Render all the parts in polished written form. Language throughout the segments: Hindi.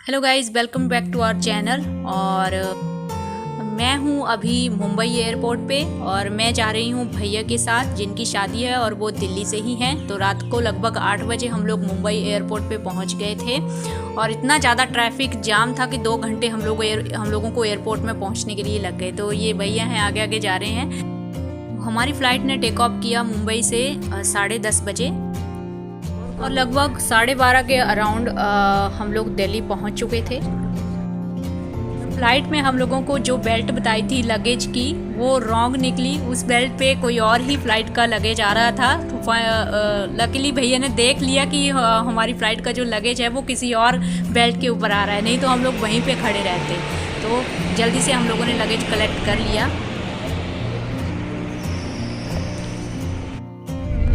Hello guys, welcome back to our channel. और मैं हूँ अभी मुंबई एयरपोर्ट पे और मैं जा रही हूँ भैया के साथ जिनकी शादी है और वो दिल्ली से ही हैं। तो रात को लगभग 8 बजे हम लोग मुंबई एयरपोर्ट पे पहुँच गए थे और इतना ज़्यादा ट्रैफिक जाम था कि 2 घंटे हम लोगों को एयरपोर्ट में पहुँचने के लिए लग गए। तो ये भैया हैं, आगे आगे जा रहे हैं। हमारी फ़्लाइट ने टेक ऑफ किया मुंबई से 10:30 बजे और लगभग 12:30 के अराउंड हम लोग दिल्ली पहुंच चुके थे। फ्लाइट में हम लोगों को जो बेल्ट बताई थी लगेज की वो रॉन्ग निकली। उस बेल्ट पे कोई और ही फ़्लाइट का लगेज आ रहा था। तो लकीली भैया ने देख लिया कि हमारी फ़्लाइट का जो लगेज है वो किसी और बेल्ट के ऊपर आ रहा है, नहीं तो हम लोग वहीं पे खड़े रहते। तो जल्दी से हम लोगों ने लगेज कलेक्ट कर लिया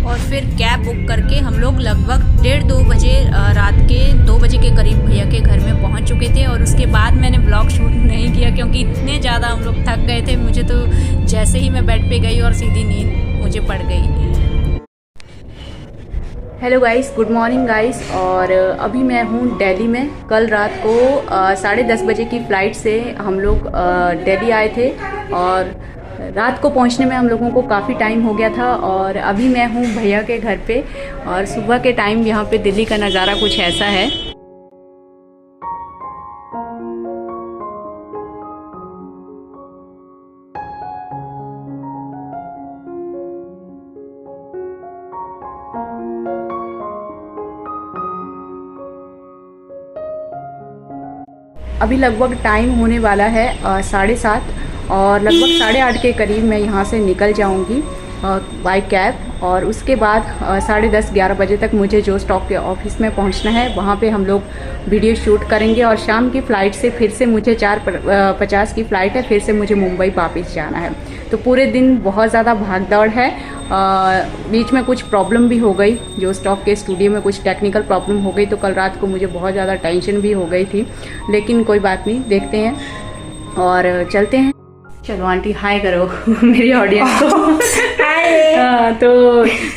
और फिर कैब बुक करके हम लोग लगभग 1:30-2 बजे रात के 2 बजे के करीब भैया के घर में पहुंच चुके थे। और उसके बाद मैंने ब्लॉग शूट नहीं किया क्योंकि इतने ज़्यादा हम लोग थक गए थे। मुझे तो जैसे ही मैं बेड पे गई और सीधी नींद मुझे पड़ गई। Hello guys, good morning guys. और अभी मैं हूँ दिल्ली में। कल रात को 10:30 बजे की फ़्लाइट से हम लोग दिल्ली आए थे और रात को पहुंचने में हम लोगों को काफ़ी टाइम हो गया था। और अभी मैं हूं भैया के घर पे और सुबह के टाइम यहाँ पे दिल्ली का नज़ारा कुछ ऐसा है। अभी लगभग टाइम होने वाला है 7:30 और लगभग 8:30 के करीब मैं यहाँ से निकल जाऊँगी बाय कैब। और उसके बाद 10:30-11 बजे तक मुझे जो स्टॉक के ऑफिस में पहुँचना है वहाँ पे हम लोग वीडियो शूट करेंगे। और शाम की फ़्लाइट से फिर से मुझे 4:50 की फ़्लाइट है, फिर से मुझे मुंबई वापस जाना है। तो पूरे दिन बहुत ज़्यादा भाग दौड़ है। बीच में कुछ प्रॉब्लम भी हो गई, जो स्टॉक के स्टूडियो में कुछ टेक्निकल प्रॉब्लम हो गई। तो कल रात को मुझे बहुत ज़्यादा टेंशन भी हो गई थी, लेकिन कोई बात नहीं, देखते हैं और चलते हैं। चलो आंटी हाय करो मेरी ऑडियंस को। हाय। तो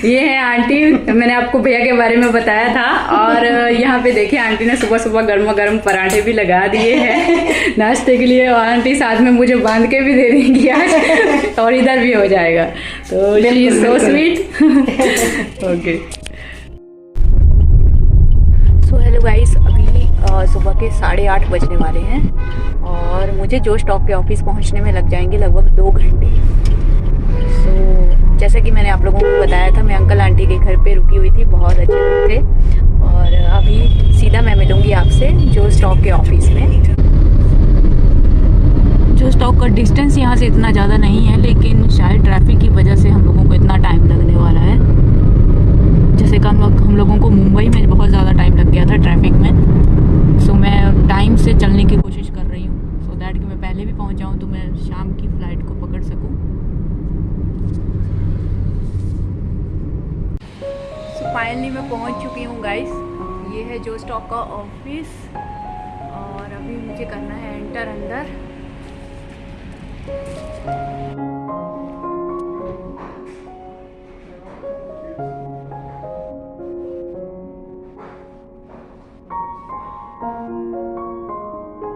ये है आंटी, मैंने आपको भैया के बारे में बताया था। और यहाँ पे देखिए आंटी ने सुबह सुबह गर्मा गर्म पराठे भी लगा दिए हैं नाश्ते के लिए। और आंटी साथ में मुझे बांध के भी दे देंगी आज और इधर भी हो जाएगा। तो she is so sweet. Okay, so hello guys, अभी सुबह के 8:30 बजने वाले हैं और मुझे जो स्टॉक के ऑफिस पहुंचने में लग जाएंगे लगभग 2 घंटे। सो जैसे कि मैंने आप लोगों को बताया था, मैं अंकल आंटी के घर पे रुकी हुई थी, बहुत अच्छे लोग थे। और अभी सीधा मैं मिलूंगी आपसे जो स्टॉक के ऑफिस में। जो स्टॉक का डिस्टेंस यहाँ से इतना ज़्यादा नहीं है, लेकिन शायद ट्रैफिक की वजह से हम लोगों को इतना टाइम लगने वाला है। जैसे कि हम लोगों को मुंबई में बहुत ज़्यादा टाइम लग गया था ट्रैफिक में। सो मैं टाइम से चलने की कोशिश कर रही हूँ सो दैट कि मैं पहले भी पहुँच जाऊँ तो मैं शाम की फ़्लाइट को पकड़ सकूँ। सो फाइनली मैं पहुँच चुकी हूँ गाइस। ये है जो स्टॉक का ऑफिस और अभी मुझे करना है एंटर अंदर।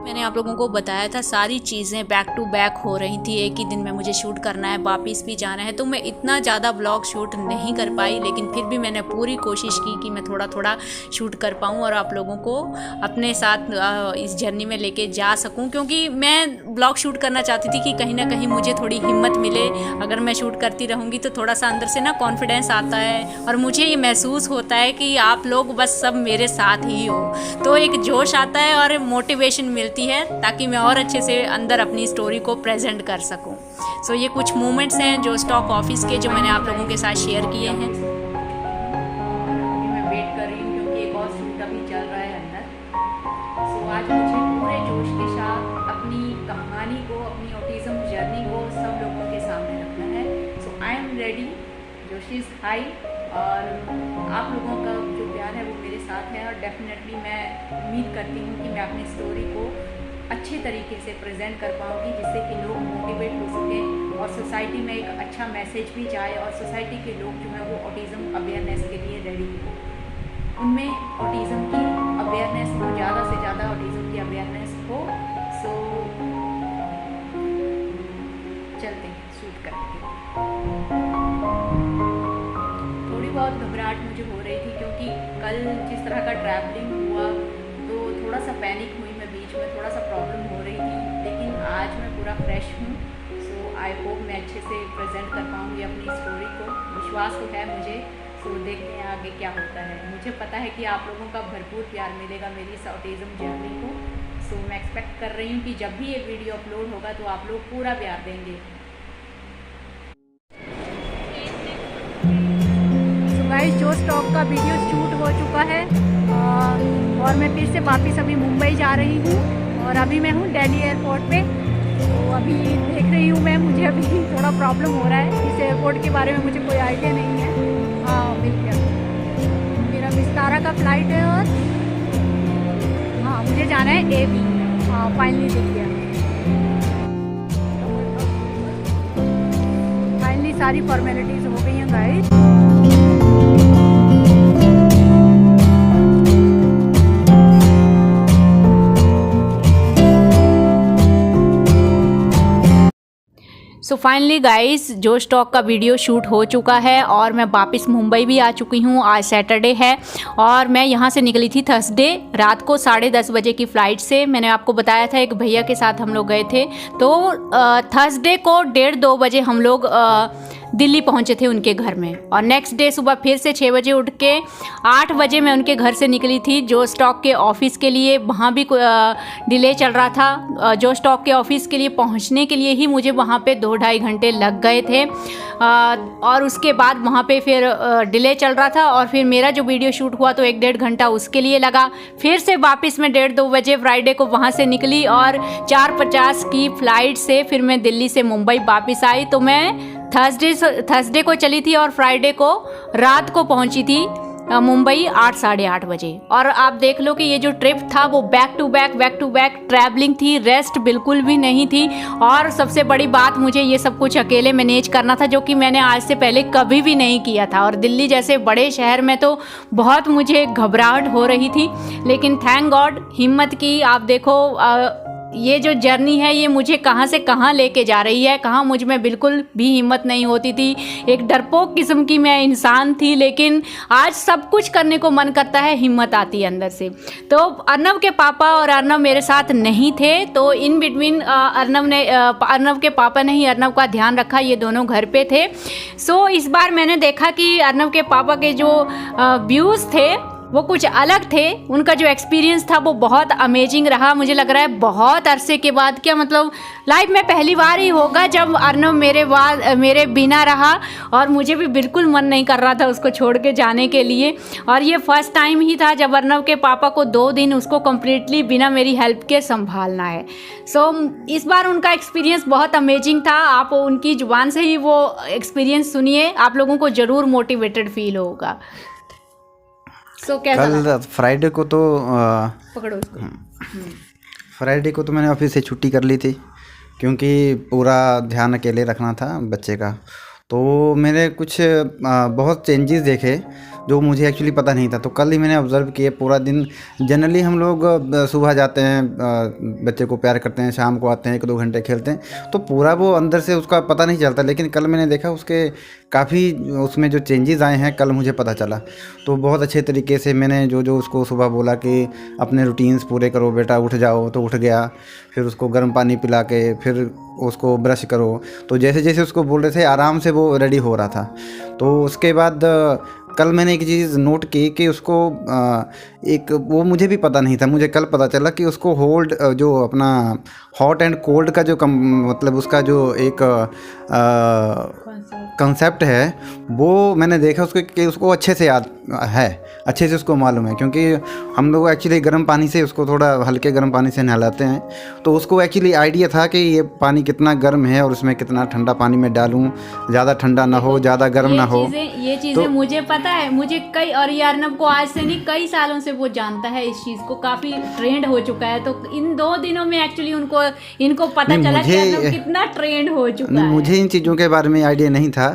मैंने आप लोगों को बताया था सारी चीज़ें बैक टू बैक हो रही थी। एक ही दिन में मुझे शूट करना है, वापस भी जाना है, तो मैं इतना ज़्यादा ब्लॉग शूट नहीं कर पाई। लेकिन फिर भी मैंने पूरी कोशिश की कि मैं थोड़ा थोड़ा शूट कर पाऊँ और आप लोगों को अपने साथ इस जर्नी में लेके जा सकूँ। क्योंकि मैं ब्लॉग शूट करना चाहती थी कि कहीं ना कहीं मुझे थोड़ी हिम्मत मिले। अगर मैं शूट करती रहूँगी तो थोड़ा सा अंदर से ना कॉन्फिडेंस आता है और मुझे ये महसूस होता है कि आप लोग बस सब मेरे साथ ही हो, तो एक जोश आता है और मोटिवेशन मिलती है ताकि मैं और अच्छे से अंदर अपनी स्टोरी को प्रेजेंट कर सकूं। सो ये कुछ मोमेंट्स हैं जो स्टॉक ऑफिस के, जो मैंने आप लोगों के साथ शेयर किए हैं। मैं वेट कर रही हूँ क्योंकि एक और शूट अभी चल रहा है अंदर। सो आज मुझे पूरे जोश के साथ अपनी कहानी को, अपनी ऑटिज्म जर्नी को सब लोगों के सामने रखना है। सो आई एम रेडी, जोश इज़ हाई। और आप लोगों का जो प्यार है वो मेरे साथ है और डेफिनेटली मैं उम्मीद करती हूँ कि मैं अपनी स्टोरी को अच्छे तरीके से प्रेजेंट कर पाऊँगी, जिससे कि लोग मोटिवेट हो सकें और सोसाइटी में एक अच्छा मैसेज भी जाए और सोसाइटी के लोग जो हैं वो ऑटिज़म अवेयरनेस के लिए रेडी हो। उनमें ऑटिज़म की अवेयरनेस हो, ज़्यादा से ज़्यादा ऑटिज़म की कल जिस तरह का ट्रैवलिंग हुआ तो थोड़ा सा पैनिक हुई मैं, बीच में थोड़ा सा प्रॉब्लम हो रही थी, लेकिन आज मैं पूरा फ्रेश हूँ। सो आई होप मैं अच्छे से प्रेजेंट कर पाऊँगी अपनी स्टोरी को, विश्वास तो है मुझे। सो देखते हैं आगे क्या होता है। मुझे पता है कि आप लोगों का भरपूर प्यार मिलेगा मेरी इस ऑटिज़म जर्नी को। सो मैं एक्सपेक्ट कर रही हूँ कि जब भी ये वीडियो अपलोड होगा तो आप लोग पूरा प्यार देंगे। सो गाइस, जो स्टॉक का वीडियो शूट हो चुका है और मैं फिर से वापस अभी मुंबई जा रही हूँ और अभी मैं हूँ दिल्ली एयरपोर्ट पे। तो अभी देख रही हूँ मैं, मुझे अभी थोड़ा प्रॉब्लम हो रहा है, इस एयरपोर्ट के बारे में मुझे कोई आइडिया नहीं है। हाँ मिल गया, मेरा विस्तारा का फ्लाइट है और हाँ मुझे जाना है AB। हाँ फाइनली दिख गया, फाइनली सारी फॉर्मेलिटीज़ हो गई हैं गाइस। सो फाइनली गाइस, जो स्टॉक का वीडियो शूट हो चुका है और मैं वापस मुंबई भी आ चुकी हूँ। आज सैटरडे है और मैं यहाँ से निकली थी थर्सडे रात को 10:30 बजे की फ़्लाइट से। मैंने आपको बताया था एक भैया के साथ हम लोग गए थे, तो थर्सडे को 1:30-2 बजे हम लोग दिल्ली पहुँचे थे उनके घर में। और नेक्स्ट डे सुबह फिर से 6 बजे उठ के 8 बजे मैं उनके घर से निकली थी जो स्टॉक के ऑफ़िस के लिए। वहाँ भी डिले चल रहा था, जो स्टॉक के ऑफ़िस के लिए पहुँचने के लिए ही मुझे वहाँ पे 2-2.5 घंटे लग गए थे। और उसके बाद वहाँ पे फिर डिले चल रहा था और फिर मेरा जो वीडियो शूट हुआ तो 1-1.5 घंटा उसके लिए लगा। फिर से वापस मैं 1:30-2 बजे फ्राइडे को वहाँ से निकली और 4:50 की फ़्लाइट से फिर मैं दिल्ली से मुंबई वापस आई। तो मैं थर्सडे को चली थी और फ्राइडे को रात को पहुंची थी मुंबई 8-8:30 बजे। और आप देख लो कि ये जो ट्रिप था वो बैक टू बैक ट्रैवलिंग थी, रेस्ट बिल्कुल भी नहीं थी। और सबसे बड़ी बात, मुझे ये सब कुछ अकेले मैनेज करना था जो कि मैंने आज से पहले कभी भी नहीं किया था। और दिल्ली जैसे बड़े शहर में तो बहुत मुझे घबराहट हो रही थी, लेकिन थैंक गॉड हिम्मत की। आप देखो ये जो जर्नी है ये मुझे कहाँ से कहाँ लेके जा रही है। कहाँ मुझ में बिल्कुल भी हिम्मत नहीं होती थी, एक डरपोक किस्म की मैं इंसान थी, लेकिन आज सब कुछ करने को मन करता है, हिम्मत आती है अंदर से। तो अर्नव के पापा और अर्नव मेरे साथ नहीं थे, तो इन बिटवीन अर्नव के पापा ने ही अर्नव का ध्यान रखा, ये दोनों घर पे थे। सो इस बार मैंने देखा कि अर्नव के पापा के जो व्यूज़ थे वो कुछ अलग थे। उनका जो एक्सपीरियंस था वो बहुत अमेजिंग रहा। मुझे लग रहा है बहुत अरसे के बाद, क्या मतलब लाइफ में पहली बार ही होगा जब अर्नव मेरे बिना रहा और मुझे भी बिल्कुल मन नहीं कर रहा था उसको छोड़ के जाने के लिए। और ये फर्स्ट टाइम ही था जब अर्नव के पापा को 2 दिन उसको कम्प्लीटली बिना मेरी हेल्प के संभालना है। सो इस बार उनका एक्सपीरियंस बहुत अमेजिंग था। आप उनकी ज़ुबान से ही वो एक्सपीरियंस सुनिए, आप लोगों को ज़रूर मोटिवेटेड फील होगा। कल फ्राइडे को तो पकड़ो उसको। फ्राइडे को तो मैंने ऑफिस से छुट्टी कर ली थी क्योंकि पूरा ध्यान अकेले रखना था बच्चे का। तो मैंने कुछ बहुत चेंजेस देखे जो मुझे एक्चुअली पता नहीं था। तो कल ही मैंने ऑब्ज़र्व किए पूरा दिन। जनरली हम लोग सुबह जाते हैं, बच्चे को प्यार करते हैं, शाम को आते हैं, 1-2 घंटे खेलते हैं, तो पूरा वो अंदर से उसका पता नहीं चलता। लेकिन कल मैंने देखा उसके काफ़ी उसमें जो चेंजेस आए हैं कल मुझे पता चला। तो बहुत अच्छे तरीके से मैंने जो उसको सुबह बोला कि अपने रूटीन्स पूरे करो बेटा, उठ जाओ, तो उठ गया। फिर उसको गर्म पानी पिला के फिर उसको ब्रश करो, तो जैसे जैसे उसको बोल रहे थे आराम से वो रेडी हो रहा था। तो उसके बाद कल मैंने एक चीज़ नोट की कि उसको एक वो मुझे भी पता नहीं था, मुझे कल पता चला कि उसको होल्ड जो अपना हॉट एंड कोल्ड का जो मतलब उसका जो एक कंसेप्ट है वो मैंने देखा उसको कि उसको अच्छे से याद है, अच्छे से उसको मालूम है। क्योंकि हम लोग एक्चुअली गर्म पानी से उसको थोड़ा हल्के गर्म पानी से नहलाते हैं, तो उसको एक्चुअली आइडिया था कि ये पानी कितना गर्म है और उसमें कितना ठंडा पानी में डालूं, ज़्यादा ठंडा ना हो ज़्यादा गर्म ना हो। ये चीज़ें तो मुझे पता है, मुझे कई, और ये अर्नव को आज से नहीं कई सालों से वो जानता है इस चीज़ को, काफ़ी ट्रेंड हो चुका है। तो इन 2 दिनों में एक्चुअली इनको पता चला कि अर्नव कितना ट्रेंड हो चुका है। मुझे इन चीज़ों के बारे में आइडिया नहीं था।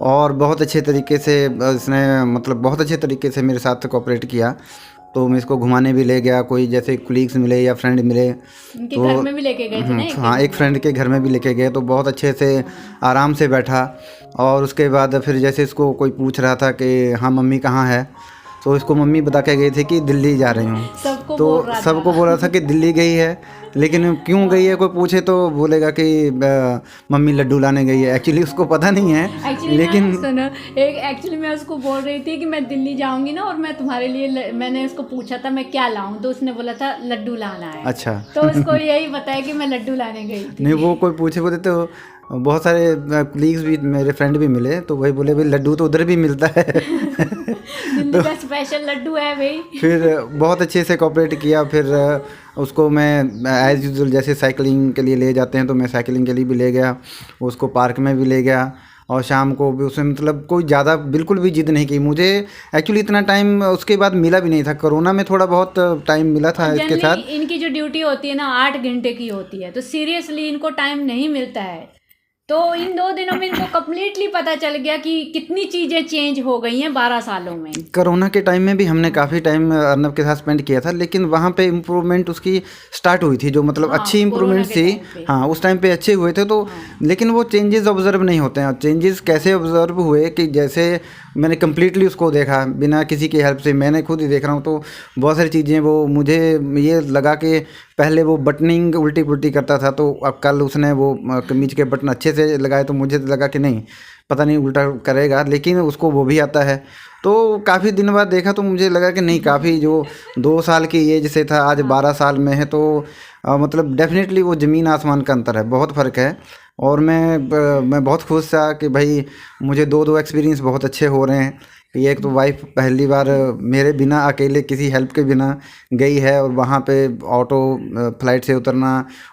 और बहुत अच्छे तरीके से इसने मतलब बहुत अच्छे तरीके से मेरे साथ कोऑपरेट किया। तो मैं इसको घुमाने भी ले गया, कोई जैसे कुलीग्स मिले या फ्रेंड मिले उनके घर में भी लेके गए थे ना। हाँ, एक फ्रेंड के घर में भी लेके गए, तो बहुत अच्छे से आराम से बैठा। और उसके बाद फिर जैसे इसको कोई पूछ रहा था कि हाँ मम्मी कहाँ है, तो इसको मम्मी बता के गई थी कि दिल्ली जा रही हूँ। तो सबको बोल रहा था कि दिल्ली गई है, लेकिन क्यों गई है कोई पूछे तो बोलेगा कि मम्मी लड्डू लाने गई है। एक्चुअली उसको पता नहीं है, लेकिन सुनो, एक्चुअली मैं उसको बोल रही थी कि मैं दिल्ली जाऊंगी ना, और मैं तुम्हारे लिए, मैंने उसको पूछा था मैं क्या लाऊं, तो उसने बोला था लड्डू लाना है। अच्छा। तो उसको यही बताया कि मैं लड्डू लाने गई थी। नहीं, वो कोई पूछे बोले तो बहुत सारे कलीग्स भी, मेरे फ्रेंड भी मिले, तो वही बोले भाई लड्डू तो उधर भी मिलता है। दिल्ली का स्पेशल लड्डू है भाई। फिर बहुत अच्छे से कोऑपरेट किया। फिर उसको मैं एज़ यूजुअल जैसे साइकिलिंग के लिए ले जाते हैं तो मैं साइकिलिंग के लिए भी ले गया, उसको पार्क में भी ले गया, और शाम को भी उसमें मतलब कोई ज़्यादा बिल्कुल भी जिद नहीं की। मुझे एक्चुअली इतना टाइम उसके बाद मिला भी नहीं था, कोरोना में थोड़ा बहुत टाइम मिला था इसके साथ। इनकी जो ड्यूटी होती है ना 8 घंटे की होती है, तो सीरियसली इनको टाइम नहीं मिलता है। तो इन 2 दिनों में इनको कम्प्लीटली पता चल गया कि कितनी चीज़ें चेंज हो गई हैं 12 सालों में। कोरोना के टाइम में भी हमने काफ़ी टाइम अर्नब के साथ स्पेंड किया था, लेकिन वहाँ पे इम्प्रूवमेंट उसकी स्टार्ट हुई थी, जो मतलब अच्छी इम्प्रूवमेंट थी। हाँ, उस टाइम पे अच्छे हुए थे। तो लेकिन वो चेंजेस ऑब्जर्व नहीं होते हैं। चेंजेस कैसे ऑब्जर्व हुए कि जैसे मैंने कम्प्लीटली उसको देखा बिना किसी की हेल्प से, मैंने खुद ही देख रहा हूँ, तो बहुत सारी चीज़ें वो मुझे ये लगा कि पहले वो बटनिंग उल्टी पुल्टी करता था, तो अब कल उसने वो कमीज के बटन अच्छे से लगाए, तो मुझे लगा कि नहीं पता नहीं उल्टा करेगा, लेकिन उसको वो भी आता है। तो काफ़ी दिन बाद देखा तो मुझे लगा कि नहीं, काफ़ी जो 2 साल की एज से था आज 12 साल में है, तो मतलब डेफिनेटली वो ज़मीन आसमान का अंतर है, बहुत फ़र्क है। और मैं बहुत खुश था कि भाई मुझे 2 एक्सपीरियंस बहुत अच्छे हो रहे हैं। कि एक तो वाइफ पहली बार मेरे बिना अकेले किसी हेल्प के बिना गई है, और वहाँ पे ऑटो फ्लाइट से उतरना,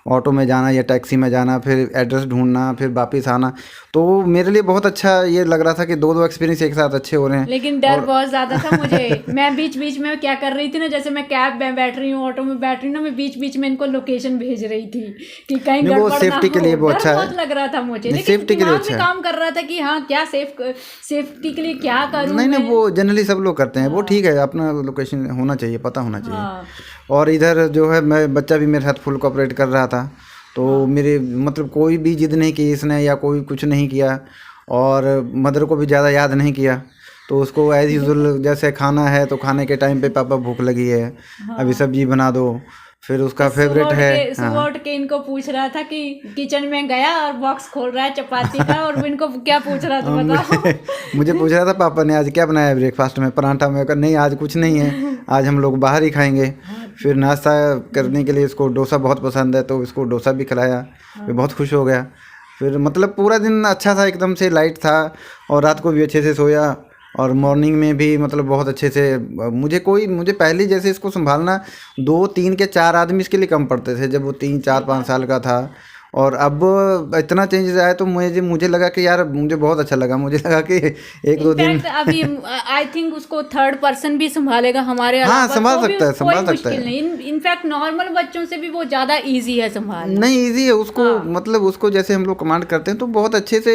ऑटो में जाना या टैक्सी में जाना, फिर एड्रेस ढूंढना, फिर वापस आना, तो मेरे लिए बहुत अच्छा ये लग रहा था कि 2 एक्सपीरियंस एक साथ अच्छे हो रहे हैं। लेकिन डर बहुत ज़्यादा था मुझे। मैं बीच बीच में क्या कर रही थी ना, जैसे मैं कैब में बैठ रही हूँ, ऑटो में बैठ रही हूँ ना, मैं बीच बीच में इनको लोकेशन भेज रही थी कि कहीं गड़बड़ ना हो। सेफ्टी के लिए वो अच्छा है, बहुत लग रहा था मुझे, लेकिन सेफ्टी के लिए दिमाग में काम कर रहा था कि हाँ क्या सेफ्टी के लिए क्या करूँ। नहीं, वो जनरली सब लोग करते हैं, वो ठीक है, अपना लोकेशन होना चाहिए, पता होना चाहिए। हाँ। और इधर जो है मैं बच्चा भी मेरे साथ फुल कोऑपरेट कर रहा था, तो मेरे मतलब कोई भी जिद नहीं की इसने या कोई कुछ नहीं किया, और मदर को भी ज़्यादा याद नहीं किया। तो उसको एज़ यूजुअल जैसे खाना है तो खाने के टाइम पे पापा भूख लगी है, अभी सब्जी बना दो, फिर उसका फेवरेट है। सुबह उठ के इनको पूछ रहा था कि किचन में गया और बॉक्स खोल रहा है चपाती का, और इनको क्या पूछ रहा था बताओ। मुझे पूछ रहा था पापा ने आज क्या बनाया है ब्रेकफास्ट में, पराठा। मैं कहा नहीं आज कुछ नहीं है, आज हम लोग बाहर ही खाएंगे। फिर नाश्ता करने के लिए इसको डोसा बहुत पसंद है, तो इसको डोसा भी खिलाया, फिर बहुत खुश हो गया। फिर मतलब पूरा दिन अच्छा था, एकदम से लाइट था, और रात को भी अच्छे से सोया, और मॉर्निंग में भी मतलब बहुत अच्छे से। मुझे पहले जैसे इसको संभालना 2, 3 के 4 आदमी इसके लिए कम पड़ते थे जब वो 3, 4, 5 साल का था, और अब इतना चेंजेस आया तो मुझे लगा कि यार मुझे बहुत अच्छा लगा। मुझे लगा कि 1-2 दिन अभी आई थिंक उसको 3rd पर्सन भी संभालेगा हमारे अलावा। हाँ, संभाल सकता है। इनफैक्ट नॉर्मल बच्चों से भी वो ज़्यादा इजी है संभालना। नहीं इजी है उसको। हाँ। मतलब उसको जैसे हम लोग कमांड करते हैं तो बहुत अच्छे से।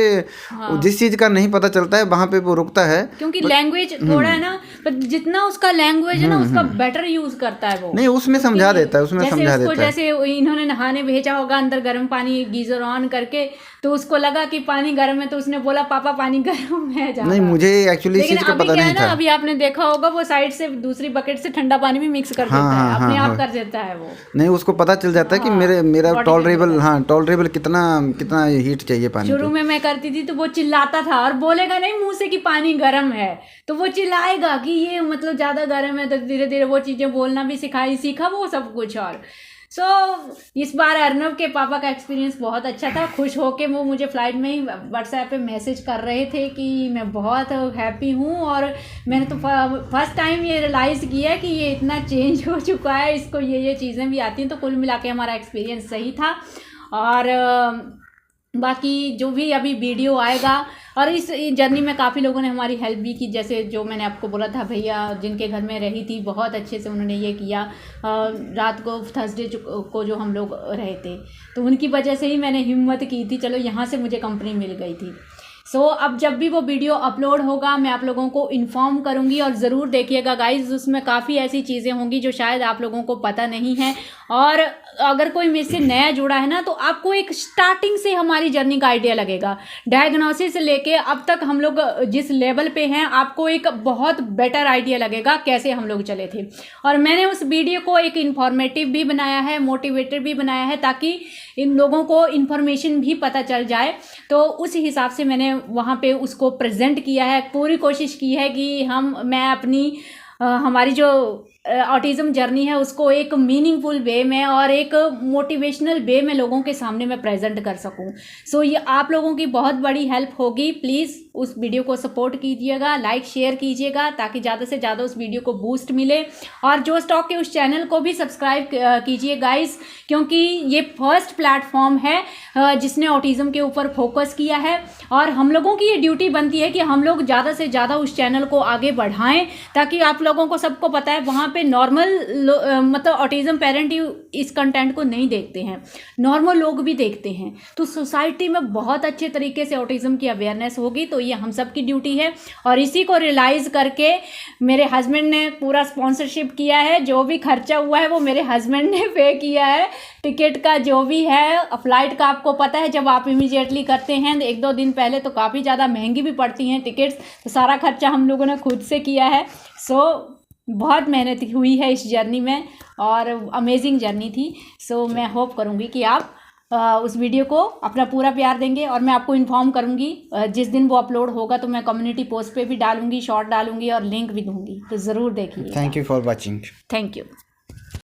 हाँ। जिस चीज़ का नहीं पता चलता है वहाँ पे वो रुकता है, क्योंकि लैंग्वेज थोड़ा है ना, पर जितना उसका लैंग्वेज है ना उसका बेटर यूज करता है वो। नहीं उसमें समझा देता है, उसमें समझा देता है। जैसे इन्होंने नहाने भेजा होगा अंदर गर्म पानी गीजर ऑन करके, तो उसको लगा कि पानी गर्म है, तो उसने बोला पापा पानी गर्म है जा। नहीं मुझे एक्चुअली इस चीज का पता नहीं था। अभी आपने देखा होगा वो साइड से दूसरी बकेट से ठंडा पानी भी मिक्स कर देता है, अपने आप कर देता है वो। नहीं उसको पता चल जाता है कि मेरा टॉलरेबल कितना हीट चाहिए पानी। शुरू में मैं करती थी तो वो चिल्लाता था, और बोलेगा नहीं मुंह से कि पानी गर्म है, तो वो चिल्लाएगा कि ये मतलब ज़्यादा गर्म है, तो धीरे धीरे वो चीज़ें बोलना भी सीखा वो सब कुछ। और इस बार अर्नब के पापा का एक्सपीरियंस बहुत अच्छा था। खुश होके वो मुझे फ़्लाइट में ही व्हाट्सएप पे मैसेज कर रहे थे कि मैं बहुत हैप्पी हूँ, और मैंने तो फर्स्ट टाइम ये रियलाइज़ किया कि ये इतना चेंज हो चुका है, इसको ये चीज़ें भी आती हैं। तो कुल मिला के हमारा एक्सपीरियंस सही था। और बाकी जो भी अभी वीडियो आएगा, और इस जर्नी में काफ़ी लोगों ने हमारी हेल्प भी की, जैसे जो मैंने आपको बोला था भैया जिनके घर में रही थी, बहुत अच्छे से उन्होंने ये किया। रात को थर्सडे को जो हम लोग रहे थे, तो उनकी वजह से ही मैंने हिम्मत की थी, चलो यहाँ से मुझे कंपनी मिल गई थी। सो अब जब भी वो वीडियो अपलोड होगा मैं आप लोगों को इन्फॉर्म करूँगी, और ज़रूर देखिएगा गाइज, उसमें काफ़ी ऐसी चीज़ें होंगी जो शायद आप लोगों को पता नहीं है। और अगर कोई मेरे से नया जुड़ा है ना, तो आपको एक स्टार्टिंग से हमारी जर्नी का आइडिया लगेगा, डायग्नोसिस से लेके अब तक हम लोग जिस लेवल पे हैं, आपको एक बहुत बेटर आइडिया लगेगा कैसे हम लोग चले थे। और मैंने उस वीडियो को एक इन्फॉर्मेटिव भी बनाया है, मोटिवेटेड भी बनाया है, ताकि इन लोगों को इन्फॉर्मेशन भी पता चल जाए। तो उस हिसाब से मैंने वहाँ पे उसको प्रेजेंट किया है, पूरी कोशिश की है कि मैं अपनी हमारी जो ऑटिज़म जर्नी है उसको एक मीनिंगफुल वे में और एक मोटिवेशनल वे में लोगों के सामने मैं प्रेजेंट कर सकूं। सो ये आप लोगों की बहुत बड़ी हेल्प होगी। प्लीज़ उस वीडियो को सपोर्ट कीजिएगा, लाइक शेयर कीजिएगा, ताकि ज़्यादा से ज़्यादा उस वीडियो को बूस्ट मिले। और जो स्टॉक के उस चैनल को भी सब्सक्राइब कीजिए गाइस, क्योंकि ये फर्स्ट प्लेटफॉर्म है जिसने ऑटिज़म के ऊपर फोकस किया है। और हम लोगों की ये ड्यूटी बनती है कि हम लोग ज़्यादा से ज़्यादा उस चैनल को आगे बढ़ाएं, ताकि आप लोगों को सबको पता है वहाँ पे नॉर्मल मतलब ऑटिज़म पेरेंट ही इस कंटेंट को नहीं देखते हैं, नॉर्मल लोग भी देखते हैं। तो सोसाइटी में बहुत अच्छे तरीके से ऑटिज़म की अवेयरनेस होगी। तो ये हम सब की ड्यूटी है, और इसी को रियलाइज़ करके मेरे हस्बैंड ने पूरा स्पॉन्सरशिप किया है। जो भी खर्चा हुआ है वो मेरे हस्बैंड ने पे किया है। टिकट का जो भी है, फ्लाइट का आपको पता है जब आप इमीडिएटली करते हैं 1-2 दिन पहले तो काफ़ी ज़्यादा महंगी भी पड़ती हैं टिकट्स, तो सारा खर्चा हम लोगों ने खुद से किया है। सो बहुत मेहनत हुई है इस जर्नी में, और अमेजिंग जर्नी थी। सो मैं होप करूँगी कि आप उस वीडियो को अपना पूरा प्यार देंगे, और मैं आपको इन्फॉर्म करूँगी जिस दिन वो अपलोड होगा। तो मैं कम्युनिटी पोस्ट पे भी डालूँगी, शॉर्ट डालूँगी और लिंक भी दूँगी, तो ज़रूर देखिए। Thank you for watching. Thank you.